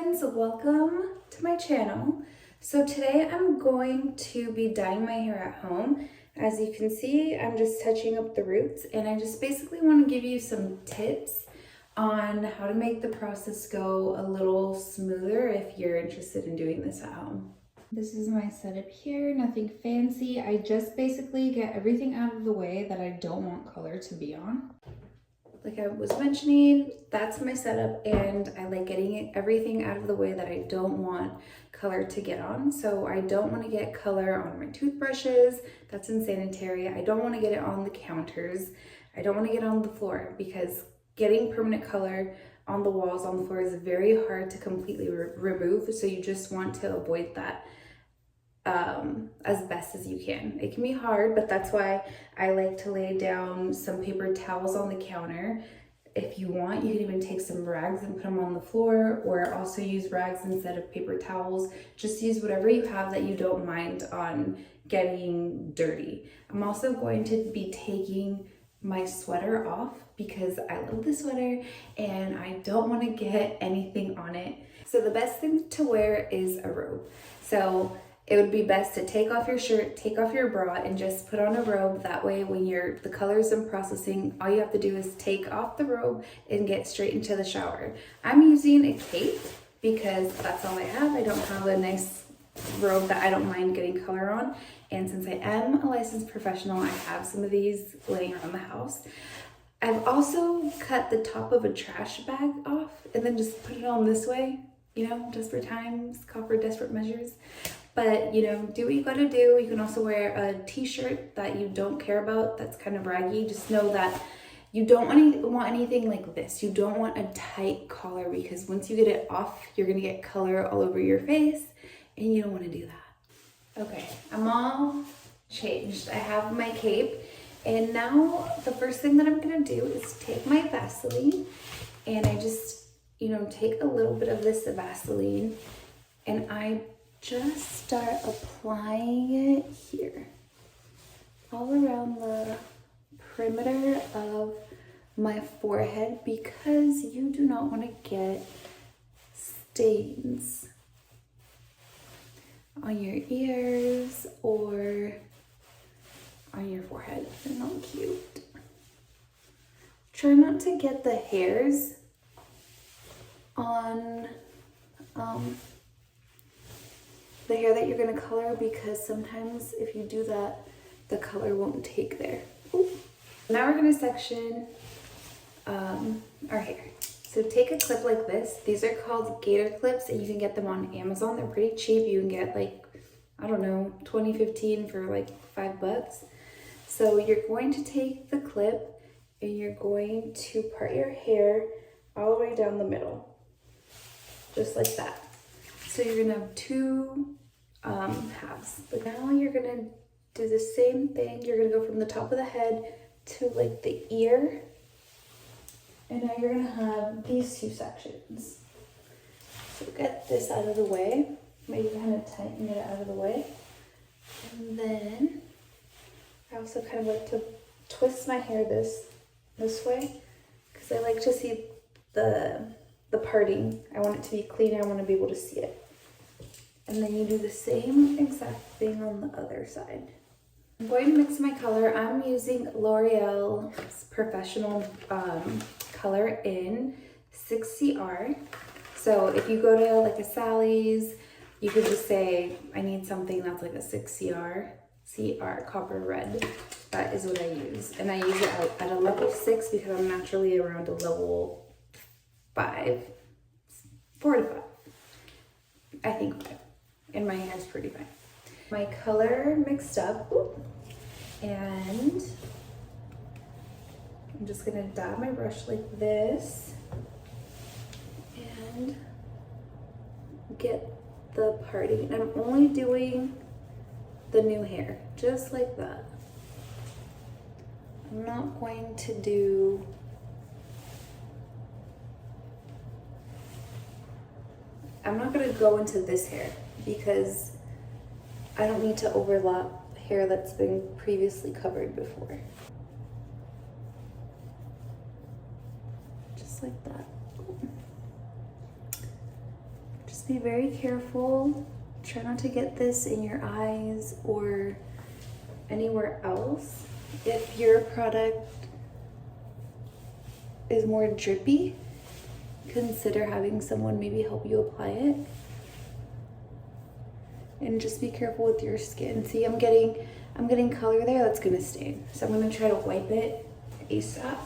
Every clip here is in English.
friends, welcome to my channel. So today I'm going to be dyeing my hair at home. As you can see, I'm just touching up the roots, and I just basically want to give you some tips on how to make the process go a little smoother if you're interested in doing this at home. This is my setup here, nothing fancy. I just basically get everything out of the way that I don't want color to be on. Like I was mentioning, that's my setup, and I like getting everything out of the way that I don't want color to get on. So I don't want to get color on my toothbrushes, that's unsanitary. I don't want to get it on the counters. I don't want to get it on the floor, because getting permanent color on the walls, on the floor is very hard to completely remove. So you just want to avoid that as best as you can. It can be hard, but that's why I like to lay down some paper towels on the counter. If you want, you can even take some rags and put them on the floor, or also use rags instead of paper towels. Just use whatever you have that you don't mind on getting dirty. I'm also going to be taking my sweater off because I love the sweater and I don't want to get anything on it. So the best thing to wear is a robe. So it would be best to take off your shirt, take off your bra, and just put on a robe. That way when the color's in processing, all you have to do is take off the robe and get straight into the shower. I'm using a cape because that's all I have. I don't have a nice robe that I don't mind getting color on. And since I am a licensed professional, I have some of these laying around the house. I've also cut the top of a trash bag off and then just put it on this way, desperate times call for desperate measures. But, do what you gotta do. You can also wear a t-shirt that you don't care about, that's kind of raggy. Just know that you don't want anything like this. You don't want a tight collar, because once you get it off, you're gonna get color all over your face, and you don't wanna do that. Okay, I'm all changed. I have my cape, and now the first thing that I'm gonna do is take my Vaseline, and I just, take a little bit of this Vaseline, and I just start applying it here, all around the perimeter of my forehead, because you do not want to get stains on your ears or on your forehead. They're not cute. Try not to get the hairs on the hair that you're gonna color, because sometimes if you do that, the color won't take there. Ooh. Now we're gonna section our hair. So take a clip like this. These are called gator clips, and you can get them on Amazon. They're pretty cheap. You can get like, I don't know, 20, 15 for like $5. So you're going to take the clip and you're going to part your hair all the way down the middle, just like that. So you're gonna have two halves. But now you're gonna do the same thing. You're gonna go from the top of the head to like the ear. And now you're gonna have these two sections. So get this out of the way. Maybe kind of tighten it out of the way. And then I also kind of like to twist my hair this way, because I like to see the parting. I want it to be clean. I want to be able to see it. And then you do the same exact thing on the other side. I'm going to mix my color. I'm using L'Oreal's Professional Color in 6CR. So if you go to like a Sally's, you could just say, I need something that's like a 6CR Copper Red. That is what I use. And I use it at a level 6 because I'm naturally around a level 5, 4 to 5. I think 5. And my hair's pretty fine. My color mixed up, and I'm just gonna dab my brush like this and get the parting. And I'm only doing the new hair, just like that. I'm not going to do I'm not going to go into this hair because I don't need to overlap hair that's been previously covered before. Just like that. Just be very careful. Try not to get this in your eyes or anywhere else. If your product is more drippy, consider having someone maybe help you apply it. And just be careful with your skin. See, I'm getting color there that's gonna stain. So I'm gonna try to wipe it ASAP.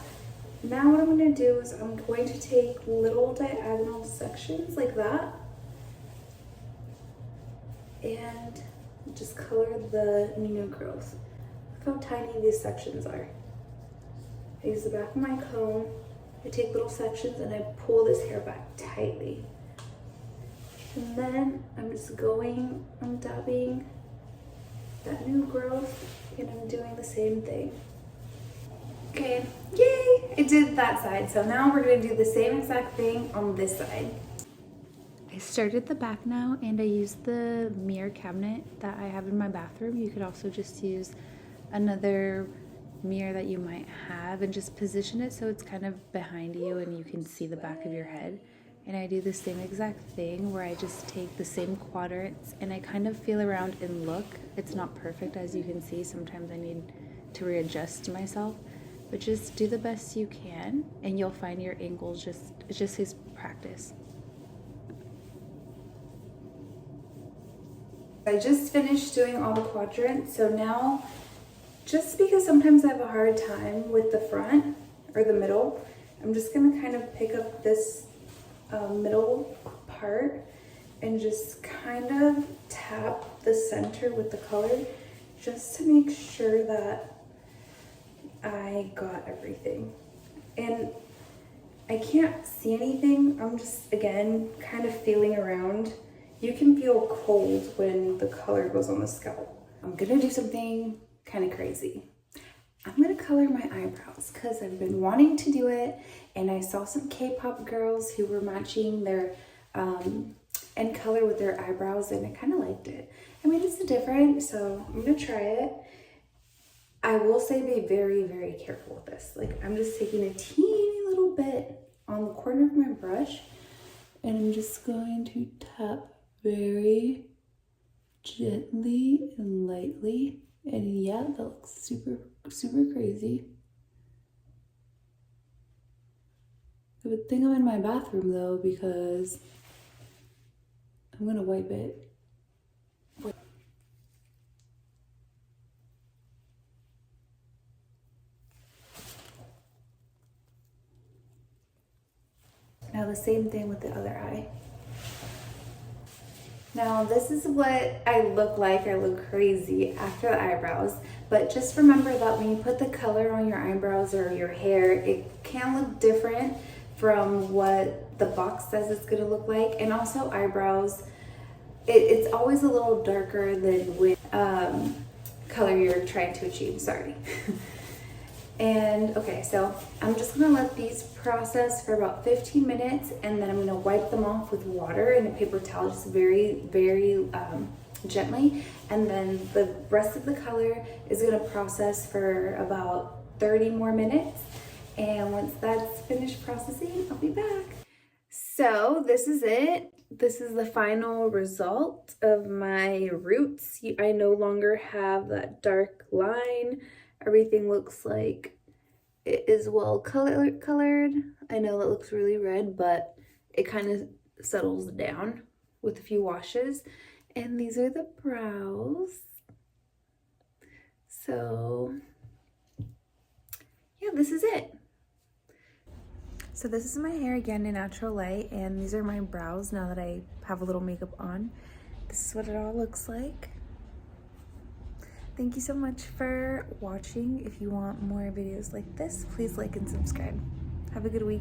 Now what I'm gonna do is I'm going to take little diagonal sections like that and just color the new growth. Look how tiny these sections are. I use the back of my comb, I take little sections and I pull this hair back tightly. And then I'm dabbing that new growth and I'm doing the same thing. Okay, yay! I did that side. So now we're gonna do the same exact thing on this side. I started the back now and I used the mirror cabinet that I have in my bathroom. You could also just use another mirror that you might have and just position it so it's kind of behind you and you can see the back of your head. And I do the same exact thing where I just take the same quadrants and I kind of feel around and look. It's not perfect, as you can see. Sometimes I need to readjust myself, but just do the best you can and you'll find your angles. It just takes practice. I just finished doing all the quadrants, so now, just because sometimes I have a hard time with the front or the middle, I'm just gonna kind of pick up this middle part and just kind of tap the center with the color just to make sure that I got everything. And I can't see anything. I'm just, again, kind of feeling around. You can feel cold when the color goes on the scalp. I'm gonna do something kind of crazy. I'm gonna color my eyebrows because I've been wanting to do it, and I saw some K-pop girls who were matching their end color with their eyebrows, and I kind of liked it. I mean, it's different, so I'm gonna try it. I will say be very, very careful with this. Like, I'm just taking a teeny little bit on the corner of my brush, and I'm just going to tap very gently and lightly. And yeah, that looks super, super crazy. Good thing I'm in my bathroom though, because I'm gonna wipe it. Now the same thing with the other eye. Now this is what I look like. I look crazy after the eyebrows, but just remember that when you put the color on your eyebrows or your hair, it can look different from what the box says it's gonna look like. And also eyebrows, it's always a little darker than with color you're trying to achieve, sorry. And okay, so I'm just gonna let these process for about 15 minutes and then I'm gonna wipe them off with water and a paper towel, just very, very gently. And then the rest of the color is gonna process for about 30 more minutes. And once that's finished processing, I'll be back. So this is it. This is the final result of my roots. I no longer have that dark line. Everything looks like it is well colored. I know it looks really red, but it kind of settles down with a few washes. And these are the brows. So yeah, this is it. So this is my hair again in natural light, and these are my brows now that I have a little makeup on. This is what it all looks like. Thank you so much for watching. If you want more videos like this, please like and subscribe. Have a good week.